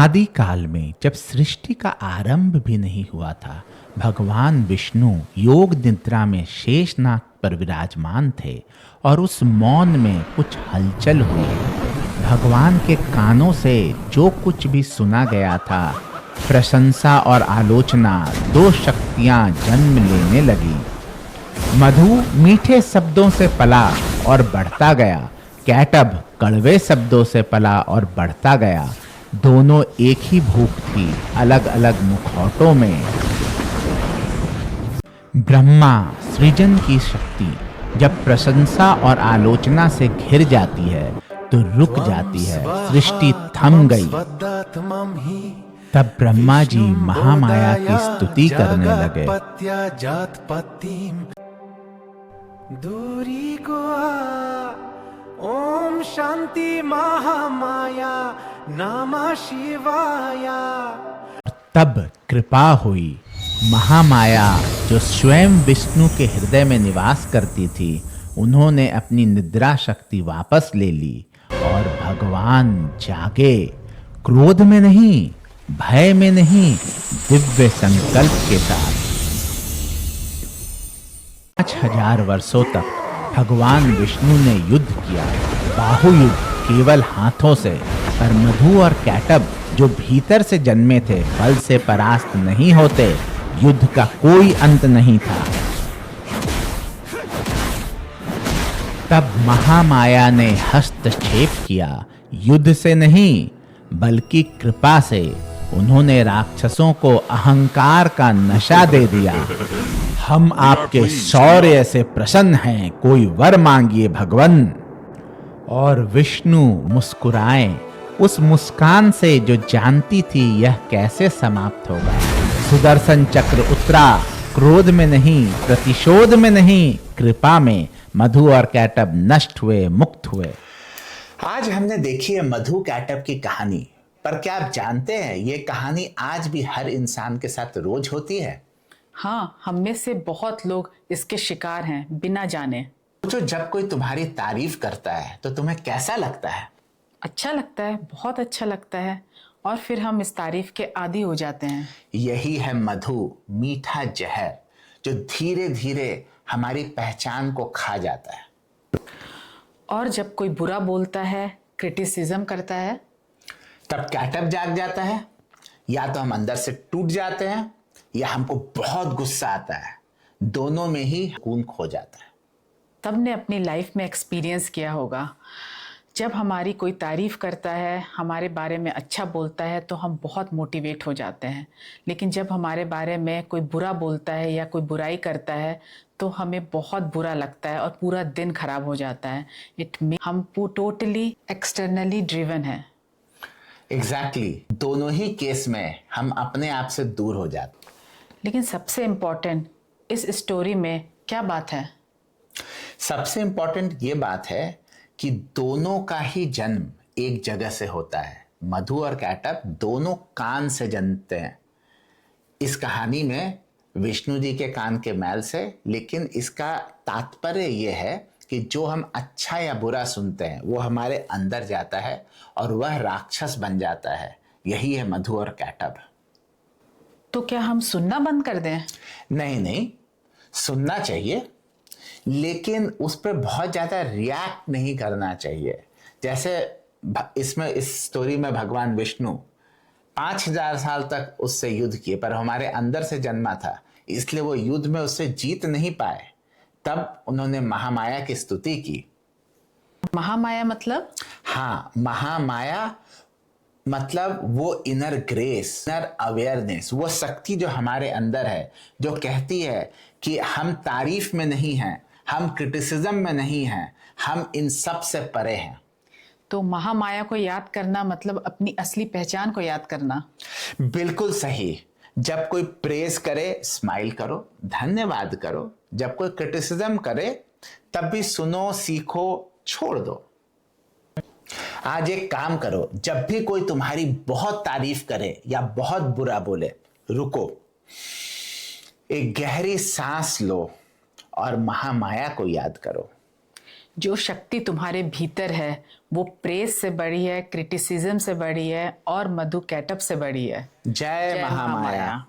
आदिकाल में जब सृष्टि का आरंभ भी नहीं हुआ था, भगवान विष्णु योग निद्रा में शेषनाग पर विराजमान थे और उस मौन में कुछ हलचल हुई। भगवान के कानों से जो कुछ भी सुना गया था, प्रशंसा और आलोचना, दो शक्तियां जन्म लेने लगी। मधु मीठे शब्दों से पला और बढ़ता गया, कैटब कड़वे शब्दों से पला और बढ़ता गया। दोनों एक ही भूख थी, अलग अलग मुखौटों में। ब्रह्मा सृजन की शक्ति जब प्रशंसा और आलोचना से घिर जाती है तो रुक जाती है, सृष्टि थम गई। तब ब्रह्मा जी महामाया की स्तुति करने लगे। दूरी को ओम शांति महामाया नमः शिवाया। तब कृपा हुई। महामाया जो स्वयं विष्णु के हृदय में निवास करती थी, उन्होंने अपनी निद्रा शक्ति वापस ले ली और भगवान जागे, क्रोध में नहीं, भय में नहीं, दिव्य संकल्प के साथ। 5000 वर्षों तक भगवान विष्णु ने युद्ध किया, बाहुयुद्ध केवल हाथों से, पर मधु और कैटब जो भीतर से जन्मे थे बल से परास्त नहीं होते। युद्ध का कोई अंत नहीं था। तब महामाया ने हस्तक्षेप किया, युद्ध से नहीं बल्कि कृपा से। उन्होंने राक्षसों को अहंकार का नशा दे दिया। हम आपके शौर्य से प्रसन्न हैं, कोई वर मांगिए भगवन। और विष्णु मुस्कुराए, उस मुस्कान से जो जानती थी यह कैसे समाप्त होगा। सुदर्शन चक्र उतरा, क्रोध में नहीं, प्रतिशोध में नहीं, कृपा में। मधु और कैटब नष्ट हुए, मुक्त हुए। आज हमने देखी है मधु कैटब की कहानी, पर क्या आप जानते हैं ये कहानी आज भी हर इंसान के साथ रोज होती है? हाँ, हम में से बहुत लोग इसके शिकार हैं बिना जाने। तो जब कोई तुम्हारी तारीफ करता है तो तुम्हें कैसा लगता है? अच्छा लगता है, बहुत अच्छा लगता है, और फिर हम इस तारीफ के आदी हो जाते हैं। यही है मधु, मीठा जहर जो धीरे धीरे हमारी पहचान को खा जाता है। और जब कोई बुरा बोलता है, क्रिटिसिज्म करता है, तब कैटब जाग जाता है। या तो हम अंदर से टूट जाते हैं या हमको बहुत गुस्सा आता है। दोनों में ही सुकून खो जाता है। तब ने अपनी लाइफ में एक्सपीरियंस किया होगा, जब हमारी कोई तारीफ करता है, हमारे बारे में अच्छा बोलता है तो हम बहुत मोटिवेट हो जाते हैं। लेकिन जब हमारे बारे में कोई बुरा बोलता है या कोई बुराई करता है तो हमें बहुत बुरा लगता है और पूरा दिन खराब हो जाता है। हम टोटली एक्सटर्नली ड्रिवन है। एग्जैक्टली, दोनों ही केस में हम अपने आप से दूर हो जाते हैं। लेकिन सबसे इम्पोर्टेंट इस स्टोरी में क्या बात है? सबसे इम्पोर्टेंट ये बात है कि दोनों का ही जन्म एक जगह से होता है। मधु और कैटब दोनों कान से जन्मते हैं। इस कहानी में विष्णु जी के कान के मैल से, लेकिन इसका तात्पर्य यह है कि जो हम अच्छा या बुरा सुनते हैं वो हमारे अंदर जाता है और वह राक्षस बन जाता है। यही है मधु और कैटब। तो क्या हम सुनना बंद कर दें? नहीं नहीं, सुनना चाहिए, लेकिन उस पर बहुत ज्यादा रिएक्ट नहीं करना चाहिए। जैसे इसमें इस स्टोरी में भगवान विष्णु 5000 साल तक उससे युद्ध किए, पर हमारे अंदर से जन्मा था, इसलिए वो युद्ध में उससे जीत नहीं पाए। तब उन्होंने महामाया की स्तुति की। महामाया मतलब? हाँ, महामाया मतलब वो इनर ग्रेस, इनर अवेयरनेस, वो शक्ति जो हमारे अंदर है, जो कहती है कि हम तारीफ में नहीं हैं, हम क्रिटिसिज्म में नहीं हैं, हम इन सब से परे हैं। तो महामाया को याद करना मतलब अपनी असली पहचान को याद करना। बिल्कुल सही। जब कोई प्रेज करे, स्माइल करो, धन्यवाद करो। जब कोई क्रिटिसिज्म करे, तब भी सुनो, सीखो, छोड़ दो। आज एक काम करो, जब भी कोई तुम्हारी बहुत तारीफ करे या बहुत बुरा बोले, रुको, एक गहरी सांस लो और महामाया को याद करो। जो शक्ति तुम्हारे भीतर है वो प्रेज से बड़ी है, क्रिटिसिज्म से बड़ी है और मधु कैटअप से बड़ी है। जय महामाया।